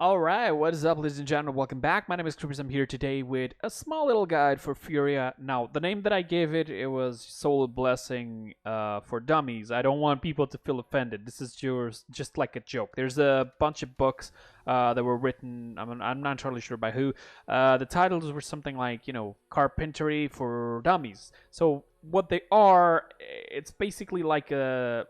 Alright, what is up, ladies and gentlemen? Welcome back. My name is Kreepers. I'm here today with a small little guide for Furia. Now, the name that I gave it was Soul Blessing for Dummies. I don't want people to feel offended. This is just like a joke. There's a bunch of books that were written, I'm not entirely sure by who. The titles were something like, Carpentry for Dummies. So, what they are, it's basically like a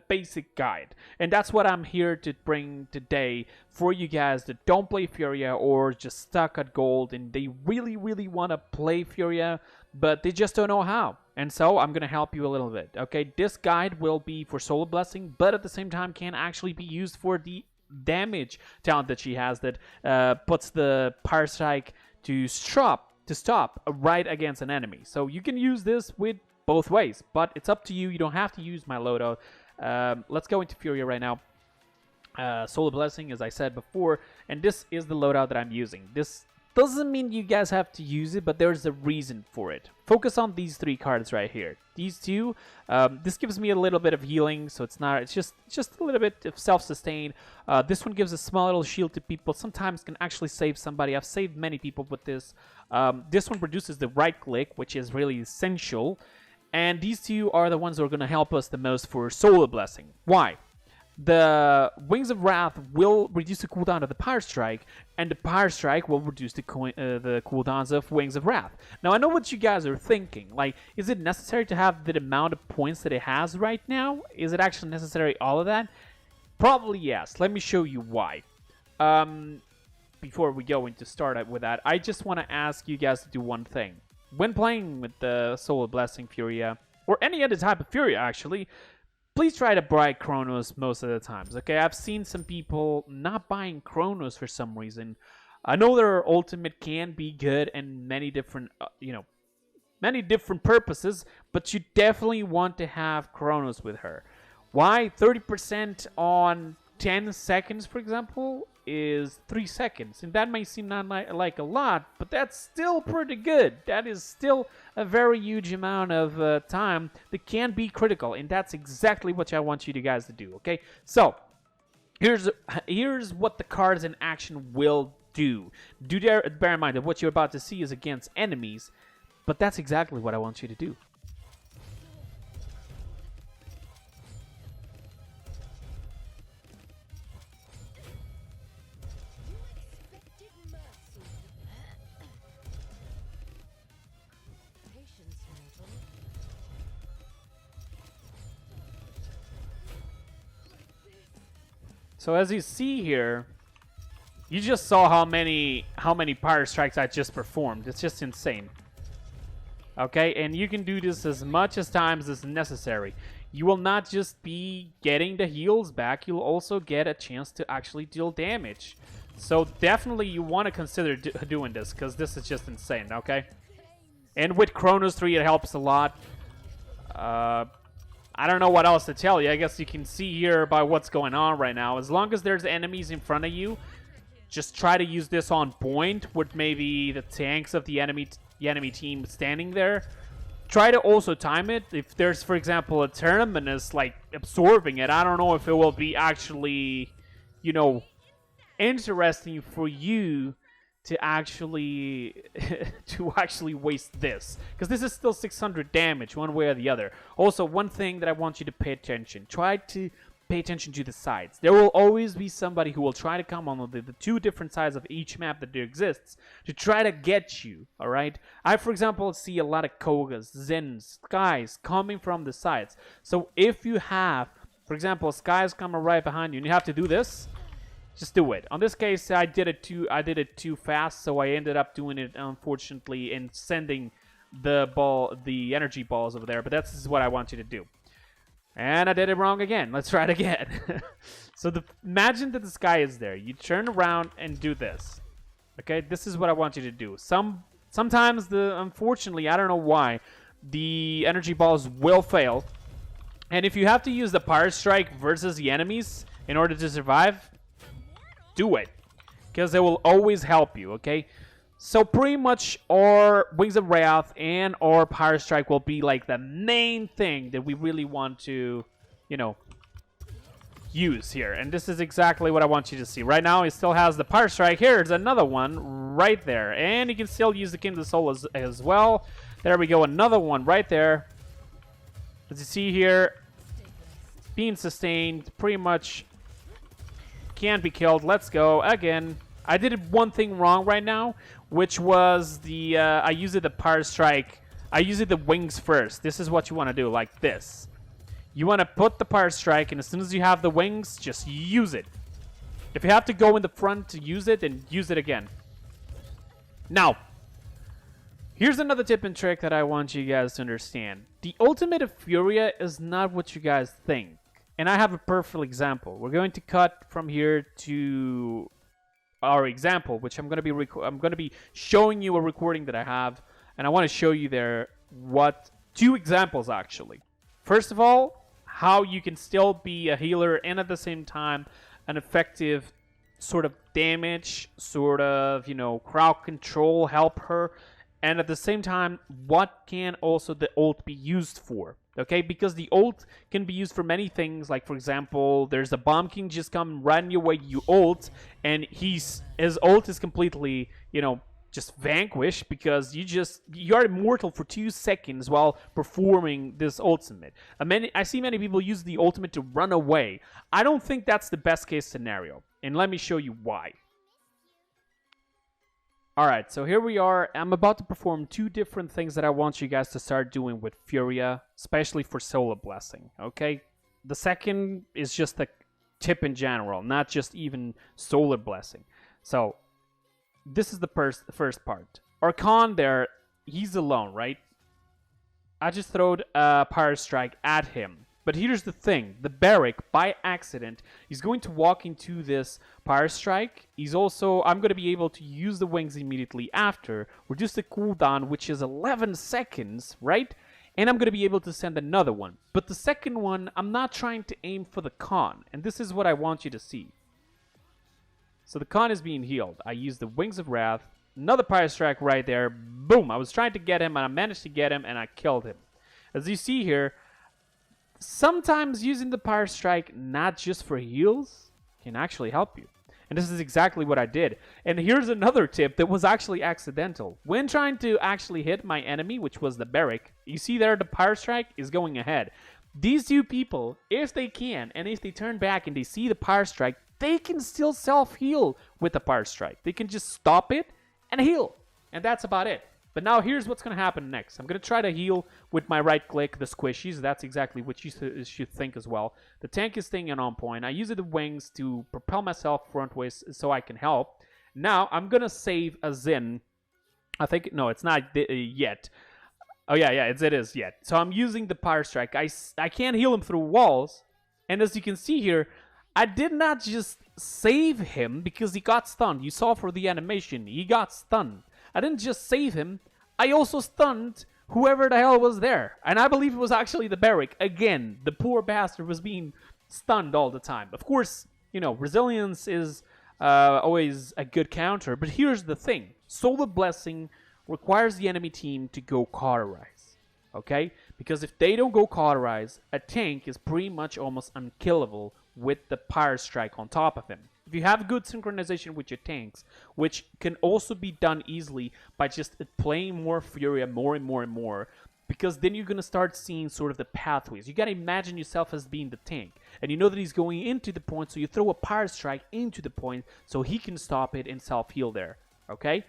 basic guide, and that's what I'm here to bring today for you guys that don't play Furia or just stuck at gold and they really want to play Furia but they just don't know how. And so I'm gonna help you a little bit. Okay, this guide will be for Soul Blessing, but at the same time can actually be used for the damage talent that she has that puts the Power Strike to stop right against an enemy. So you can use this with both ways, but it's up to you. You don't have to use my loadout. Let's go into Furia right now. Soul Blessing, as I said before, and this is the loadout that I'm using. This doesn't mean you guys have to use it, but there's a reason for it. Focus on these three cards right here. These two, this gives me a little bit of healing, so it's just a little bit of self-sustain. This one gives a small little shield to people. Sometimes can actually save somebody. I've saved many people with this. This one produces the right click, which is really essential. And these two are the ones that are going to help us the most for Soul Blessing. Why? The Wings of Wrath will reduce the cooldown of the Power Strike, and the Power Strike will reduce the cooldowns of Wings of Wrath. Now, I know what you guys are thinking. Like, is it necessary to have the amount of points that it has right now? Is it actually necessary, all of that? Probably yes. Let me show you why. Before we go into start with that, I just want to ask you guys to do one thing. When playing with the Soul Blessing Furia, or any other type of Furia actually, please try to buy Chronos most of the times, okay? I've seen some people not buying Chronos for some reason. I know their ultimate can be good and many different, many different purposes, but you definitely want to have Chronos with her. Why? 30% on 10 seconds, for example, is 3 seconds, and that may seem not like a lot, but that's still pretty good. That is still a very huge amount of time that can be critical, and that's exactly what I want you guys to do. Okay, so here's what the cards in action will do. Bear in mind that what you're about to see is against enemies, but that's exactly what I want you to do. So as you see here, you just saw how many Power Strikes I just performed. It's just insane. Okay, and you can do this as much as times as necessary. You will not just be getting the heals back, you'll also get a chance to actually deal damage. So definitely you want to consider doing this, because this is just insane, okay? And with Chronos 3 it helps a lot. I don't know what else to tell you. I guess you can see here by what's going on right now. As long as there's enemies in front of you, just try to use this on point with maybe the tanks of the enemy team standing there. Try to also time it. If there's, for example, a Terminus like absorbing it, I don't know if it will be actually, interesting for you to actually waste this, because this is still 600 damage one way or the other. Also, one thing that I want you to pay attention, try to pay attention to the sides. There will always be somebody who will try to come on the two different sides of each map that there exists to try to get you, alright? I, for example, see a lot of Kogas, Zens, Skies coming from the sides. So if you have, for example, Skies coming right behind you and you have to do this, just do it. On this case, I did it too fast, so I ended up doing it, unfortunately, and sending the energy balls over there. But that's what I want you to do. And I did it wrong again. Let's try it again. So imagine that the sky is there. You turn around and do this. Okay, this is what I want you to do. Sometimes unfortunately, I don't know why, the energy balls will fail. And if you have to use the Power Strike versus the enemies in order to survive, do it, because it will always help you, okay? So pretty much our Wings of Wrath and our Power Strike will be like the main thing that we really want to, use here. And this is exactly what I want you to see. Right now, it still has the Power Strike. Here's another one right there. And you can still use the Kingdom Soul as well. There we go, another one right there. As you see here, being sustained, pretty much can't be killed. Let's go again. I did one thing wrong right now, which was the I used the Power Strike. I used the wings first. This is what you want to do, like this. You want to put the Power Strike, and as soon as you have the wings, just use it. If you have to go in the front to use it, then use it again. Now, here's another tip and trick that I want you guys to understand. The ultimate of Furia is not what you guys think. And I have a perfect example. We're going to cut from here to our example, which I'm going to be showing you a recording that I have, and I want to show you there two examples actually. First of all, how you can still be a healer and at the same time an effective sort of damage, sort of, crowd control, help her, and at the same time, what can also the ult be used for? Okay, because the ult can be used for many things. Like, for example, there's a Bomb King just come right in your way, you ult, and his ult is completely, just vanquished because you are immortal for 2 seconds while performing this ultimate. I see many people use the ultimate to run away. I don't think that's the best case scenario, and let me show you why. Alright, so here we are. I'm about to perform 2 different things that I want you guys to start doing with Furia, especially for Solar Blessing, okay? The second is just a tip in general, not just even Solar Blessing. So, this is the first part. Archon there, he's alone, right? I just throwed a Power Strike at him. But here's the thing. The Barrack, by accident, is going to walk into this Power Strike. I'm going to be able to use the wings immediately after. Reduce the cooldown, which is 11 seconds, right? And I'm going to be able to send another one. But the second one, I'm not trying to aim for the Khan. And this is what I want you to see. So the Khan is being healed. I use the Wings of Wrath. Another Power Strike right there. Boom! I was trying to get him, and I managed to get him, and I killed him. As you see here, sometimes using the Power Strike, not just for heals, can actually help you. And this is exactly what I did. And here's another tip that was actually accidental. When trying to actually hit my enemy, which was the Barrack, you see there the Power Strike is going ahead. These 2 people, if they can, and if they turn back and they see the Power Strike, they can still self-heal with the Power Strike. They can just stop it and heal. And that's about it. But now here's what's going to happen next. I'm going to try to heal with my right click, the squishies. That's exactly what you should think as well. The tank is staying on point. I use the wings to propel myself frontways so I can help. Now I'm going to save a Xin. I think, no, it's not yet. Oh, yeah, it is yet. So I'm using the Power Strike. I can't heal him through walls. And as you can see here, I did not just save him because he got stunned. You saw for the animation, he got stunned. I didn't just save him, I also stunned whoever the hell was there. And I believe it was actually the Barrack. Again, the poor bastard was being stunned all the time. Of course, resilience is always a good counter. But here's the thing. Solar Blessing requires the enemy team to go cauterize. Okay? Because if they don't go cauterize, a tank is pretty much almost unkillable with the Power Strike on top of him. If you have good synchronization with your tanks, which can also be done easily by just playing more Furia more and more and more, because then you're going to start seeing sort of the pathways. You got to imagine yourself as being the tank, and you know that he's going into the point, so you throw a Power Strike into the point so he can stop it and self-heal there, okay?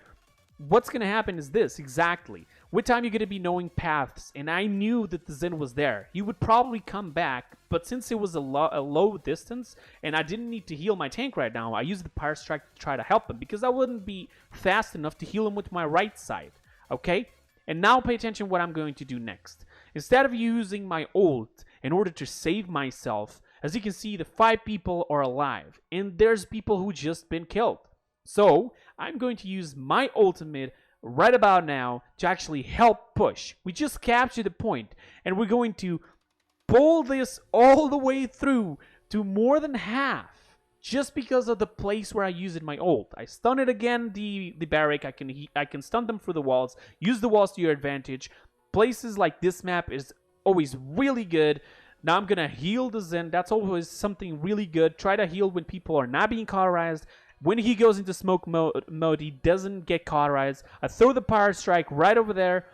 What's going to happen is this, exactly. With time, you're going to be knowing paths, and I knew that the Xin was there. He would probably come back, but since it was a low distance, and I didn't need to heal my tank right now, I used the Power Strike to try to help him, because I wouldn't be fast enough to heal him with my right side, okay? And now pay attention what I'm going to do next. Instead of using my ult in order to save myself, as you can see, the 5 people are alive, and there's people who just been killed. So, I'm going to use my ultimate right about now to actually help push. We just captured the point, and we're going to pull this all the way through to more than half, just because of the place where I used my ult. I stun it again, the Barrack. I can stun them through the walls, use the walls to your advantage. Places like this map is always really good. Now I'm gonna heal the Zen. That's always something really good. Try to heal when people are not being cauterized. When he goes into smoke mode, he doesn't get cauterized. I throw the Power Strike right over there,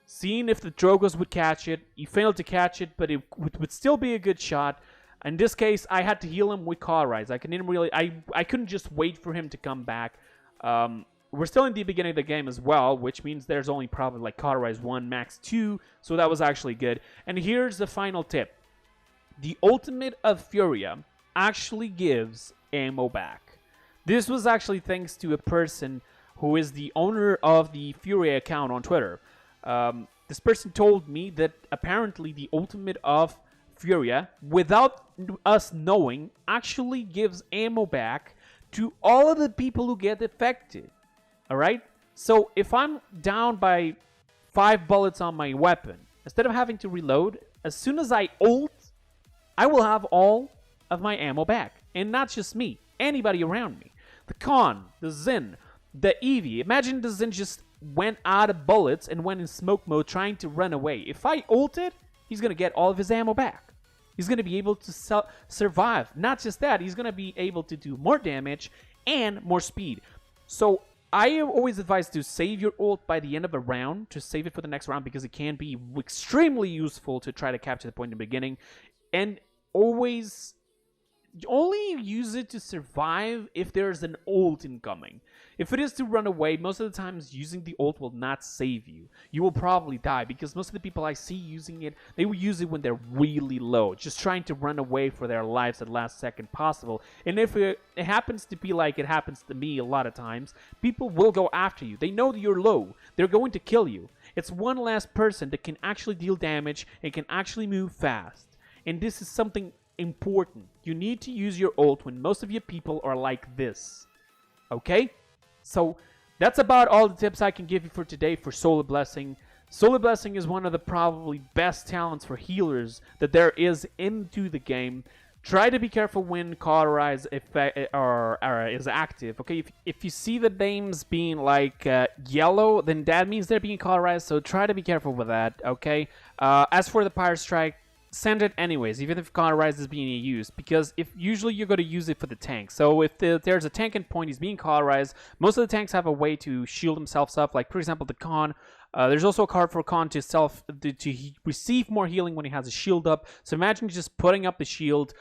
seeing if the Drogos would catch it. He failed to catch it, but it would still be a good shot. In this case, I had to heal him with cauterize. I couldn't just wait for him to come back. We're still in the beginning of the game as well, which means there's only probably like cauterize 1, max 2, so that was actually good. And here's the final tip. The ultimate of Furia actually gives ammo back. This was actually thanks to a person who is the owner of the Furia account on Twitter. This person told me that apparently the ultimate of Furia, without us knowing, actually gives ammo back to all of the people who get affected. Alright? So if I'm down by 5 bullets on my weapon, instead of having to reload, as soon as I ult, I will have all of my ammo back. And not just me, anybody around me. The Khan, the Zin, the Eevee. Imagine the Zin just went out of bullets and went in smoke mode trying to run away. If I ulted, he's going to get all of his ammo back. He's going to be able to survive. Not just that, he's going to be able to do more damage and more speed. So I always advise to save your ult by the end of a round, to save it for the next round, because it can be extremely useful to try to capture the point in the beginning. And always only use it to survive if there's an ult incoming. If it is to run away, most of the times using the ult will not save you. You will probably die, because most of the people I see using it, they will use it when they're really low, just trying to run away for their lives at the last second possible. And if it happens to be like it happens to me a lot of times, people will go after you. They know that you're low. They're going to kill you. It's one last person that can actually deal damage and can actually move fast. And this is something important. You need to use your ult when most of your people are like this. Okay? So that's about all the tips I can give you for today for Solar Blessing. Solar Blessing is one of the probably best talents for healers that there is into the game. Try to be careful when Cauterize is active. Okay, if you see the names being like yellow, then that means they're being cauterized, so try to be careful with that, okay? As for the Power Strike, send it anyways, even if cauterize is being used, because if usually you're going to use it for the tank. So if there's a tank endpoint, he's being cauterized. Most of the tanks have a way to shield themselves up, like for example the Khan. There's also a card for Khan to receive more healing when he has a shield up. So imagine just putting up the shield.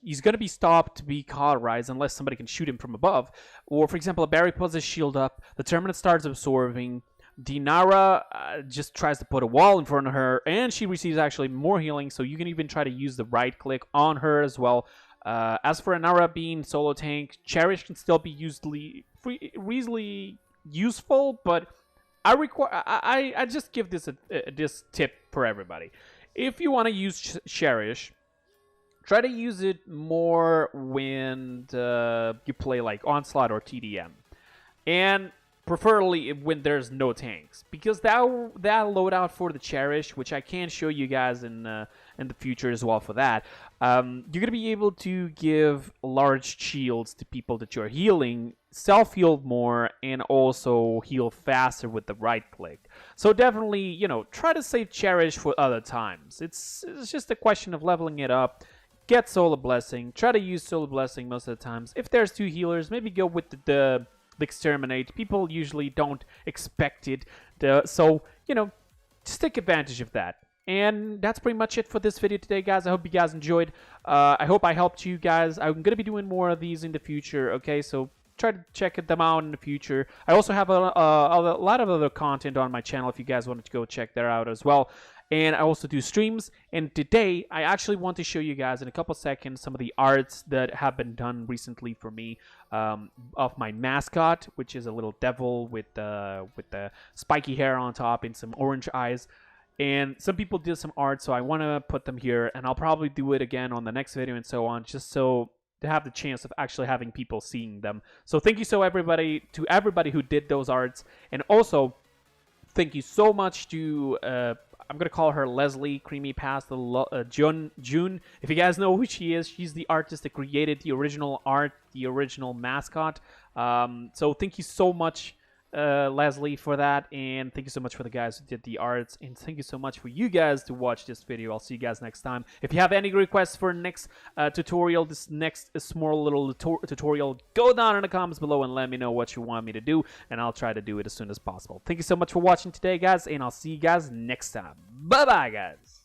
He's going to be stopped to be cauterized unless somebody can shoot him from above. Or for example, a Barry puts his shield up, the Terminate starts absorbing. Dinara just tries to put a wall in front of her, and she receives actually more healing, so you can even try to use the right click on her as well. As for Anara being solo tank, Cherish can still be reasonably useful, but I just give this this tip for everybody. If you want to use Cherish, try to use it more when you play like Onslaught or TDM. And preferably when there's no tanks, because that loadout for the Cherish, which I can show you guys in the future as well for that, you're gonna be able to give large shields to people that you're healing, self-heal more, and also heal faster with the right click. So definitely, you know, try to save Cherish for other times. It's just a question of leveling it up. Get Solar Blessing. Try to use Solar Blessing most of the times. If there's two healers, maybe go with the Exterminate. People usually don't expect it, so you know, just take advantage of that. And that's pretty much it for this video today, guys. I hope you guys enjoyed. I hope I helped you guys. I'm gonna be doing more of these in the future, okay? So try to check them out in the future. I also have a lot of other content on my channel if you guys wanted to go check that out as well. And I also do streams, and today I actually want to show you guys in a couple seconds some of the arts that have been done recently for me of my mascot, which is a little devil with the spiky hair on top and some orange eyes. And some people did some art, so I want to put them here, and I'll probably do it again on the next video and so on, just so to have the chance of actually having people seeing them. So thank you to everybody who did those arts, and also thank you so much to I'm gonna call her Leslie Creamy Past June. If you guys know who she is, she's the artist that created the original art, the original mascot. So thank you so much Leslie for that, and thank you so much for the guys who did the arts, and thank you so much for you guys to watch this video. I'll see you guys next time. If you have any requests for next tutorial, this next small little tutorial, go down in the comments below and let me know what you want me to do, and I'll try to do it as soon as possible. Thank you so much for watching today, guys, and I'll see you guys next time. Bye bye, guys.